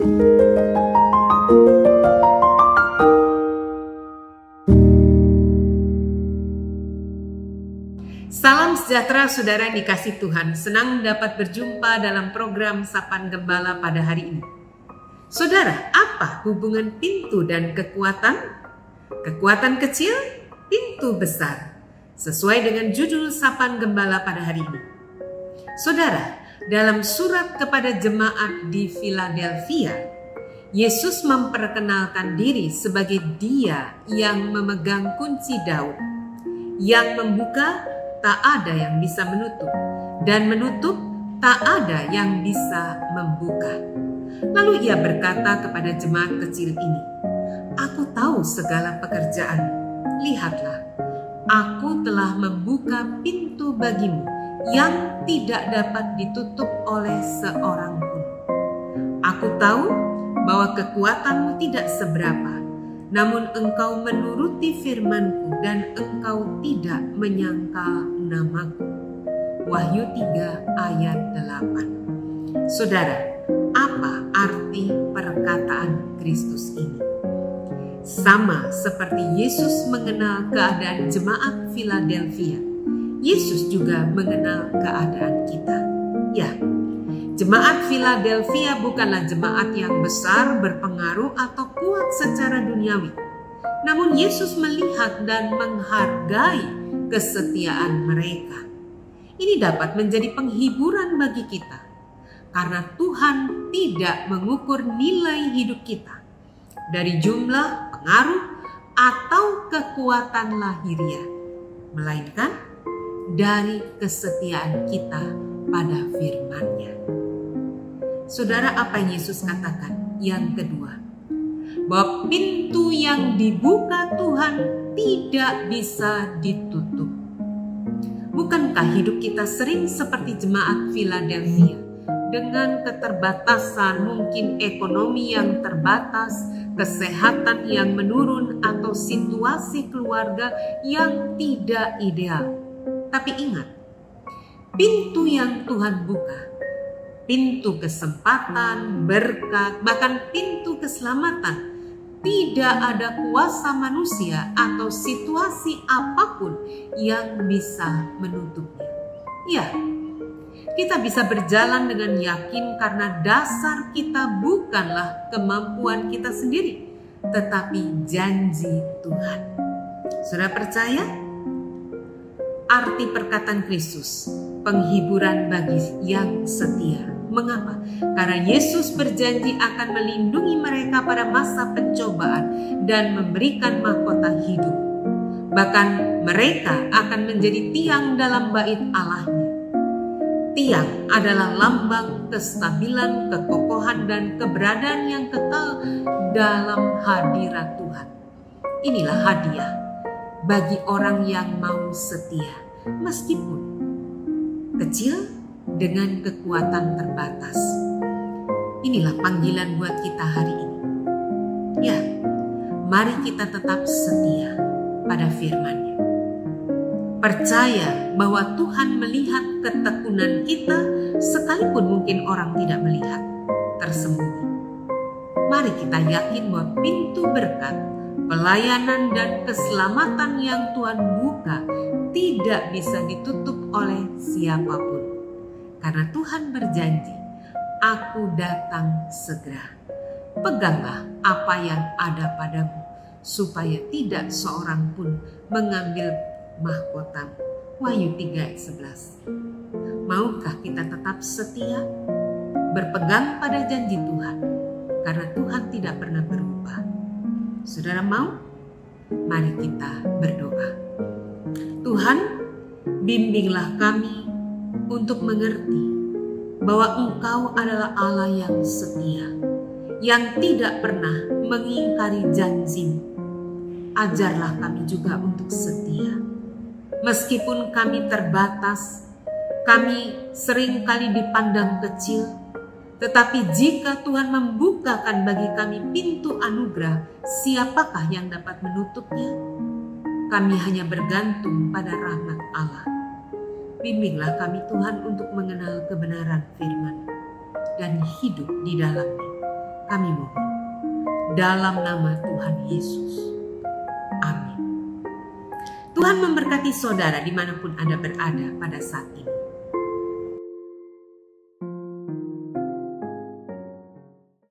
Salam sejahtera saudara yang dikasihi Tuhan. Senang dapat berjumpa dalam program Sapaan Gembala pada hari ini. Saudara, apa hubungan pintu dan kekuatan? Kekuatan kecil, pintu besar. Sesuai dengan judul Sapaan Gembala pada hari ini. Saudara, dalam surat kepada jemaat di Philadelphia, Yesus memperkenalkan diri sebagai Dia yang memegang kunci Daud, yang membuka tak ada yang bisa menutup, dan menutup tak ada yang bisa membuka. Lalu ia berkata kepada jemaat kecil ini, "Aku tahu segala pekerjaan. Lihatlah, aku telah membuka pintu bagimu yang tidak dapat ditutup oleh seorang pun. Aku tahu bahwa kekuatanmu tidak seberapa, namun engkau menuruti firman-Ku dan engkau tidak menyangkal namaku." Wahyu 3 ayat 8. Saudara, apa arti perkataan Kristus ini? Sama seperti Yesus mengenal keadaan jemaat Philadelphia, Yesus juga mengenal keadaan kita. Ya, jemaat Philadelphia bukanlah jemaat yang besar, berpengaruh, atau kuat secara duniawi. Namun Yesus melihat dan menghargai kesetiaan mereka. Ini dapat menjadi penghiburan bagi kita, karena Tuhan tidak mengukur nilai hidup kita dari jumlah, pengaruh, atau kekuatan lahiriah, melainkan dari kesetiaan kita pada firman-Nya. Saudara, apa yang Yesus katakan? Yang kedua, bahwa pintu yang dibuka Tuhan tidak bisa ditutup. Bukankah hidup kita sering seperti jemaat Philadelphia, dengan keterbatasan, mungkin ekonomi yang terbatas, kesehatan yang menurun, atau situasi keluarga yang tidak ideal? Tapi ingat, pintu yang Tuhan buka, pintu kesempatan, berkat, bahkan pintu keselamatan, tidak ada kuasa manusia atau situasi apapun yang bisa menutupnya. Ya, kita bisa berjalan dengan yakin karena dasar kita bukanlah kemampuan kita sendiri, tetapi janji Tuhan. Sudah percaya? Arti perkataan Kristus, penghiburan bagi yang setia. Mengapa? Karena Yesus berjanji akan melindungi mereka pada masa pencobaan dan memberikan mahkota hidup. Bahkan mereka akan menjadi tiang dalam bait Allah-Nya. Tiang adalah lambang kestabilan, kekokohan, dan keberadaan yang kekal dalam hadirat Tuhan. Inilah hadiah bagi orang yang mau setia, meskipun kecil dengan kekuatan terbatas. Inilah panggilan buat kita hari ini. Ya, mari kita tetap setia pada firman-Nya. Percaya bahwa Tuhan melihat ketekunan kita sekalipun mungkin orang tidak melihat, tersembunyi. Mari kita yakin bahwa pintu berkat, pelayanan, dan keselamatan yang Tuhan buka tidak bisa ditutup oleh siapapun. Karena Tuhan berjanji, "Aku datang segera." Peganglah apa yang ada padamu, supaya tidak seorang pun mengambil mahkotamu. Wahyu 3 ayat 11. Maukah kita tetap setia, berpegang pada janji Tuhan, karena Tuhan tidak pernah berubah? Saudara mau? Mari kita berdoa. Tuhan, bimbinglah kami untuk mengerti bahwa Engkau adalah Allah yang setia, yang tidak pernah mengingkari janji-Mu. Ajarlah kami juga untuk setia. Meskipun kami terbatas, kami sering kali dipandang kecil, tetapi jika Tuhan membukakan bagi kami pintu anugerah, siapakah yang dapat menutupnya? Kami hanya bergantung pada rahmat Allah. Bimbinglah kami Tuhan untuk mengenal kebenaran firman dan hidup di dalamnya. kami mohon. Dalam nama Tuhan Yesus. Amin. Tuhan memberkati saudara dimanapun Anda berada pada saat ini.